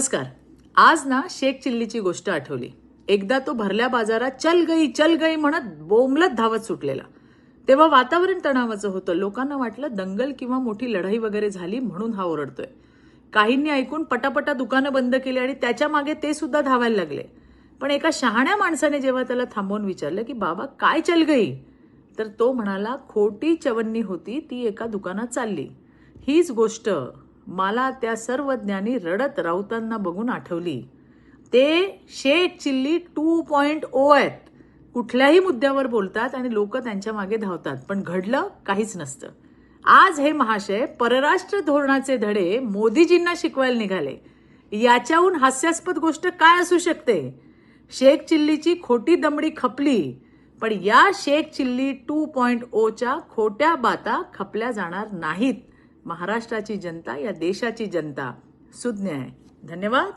नमस्कार. आज ना शेख चिल्लीची गोष्ट आठवली. एकदा तो भरल्या बाजारात चल गई म्हणत बोंबलत धावत सुटलेला. तेव्हा वातावरण तणावाचं होतं. लोकांना वाटलं दंगल किंवा मोठी लढाई वगैरे झाली म्हणून हा ओरडतोय. काहींनी ऐकून पटापटा दुकानं बंद केली आणि त्याच्या मागे ते सुद्धा धावायला लागले. पण एका शहाण्या माणसाने जेव्हा त्याला थांबवून विचारलं की बाबा काय चल गई, तर तो म्हणाला खोटी चवन्नी होती, ती एका दुकानात चालली. हीच गोष्ट मला त्या सर्व ज्ञानी रडत राऊतांना बघून आठवली. ते शेख चिल्ली 2.0 आहेत. कुठल्याही मुद्द्यावर बोलतात आणि लोक त्यांच्या मागे धावतात, पण घडलं काहीच नसतं. आज हे महाशय परराष्ट्र धोरणाचे धडे मोदीजींना शिकवायला निघाले. याच्याहून हास्यास्पद गोष्ट काय असू शकते? शेख चिल्लीची खोटी दमडी खपली, पण या शेख चिल्ली 2.0च्या खोट्या बाता खपल्या जाणार नाहीत. महाराष्ट्राची जनता, या देशाची जनता सुज्ञ आहे. धन्यवाद.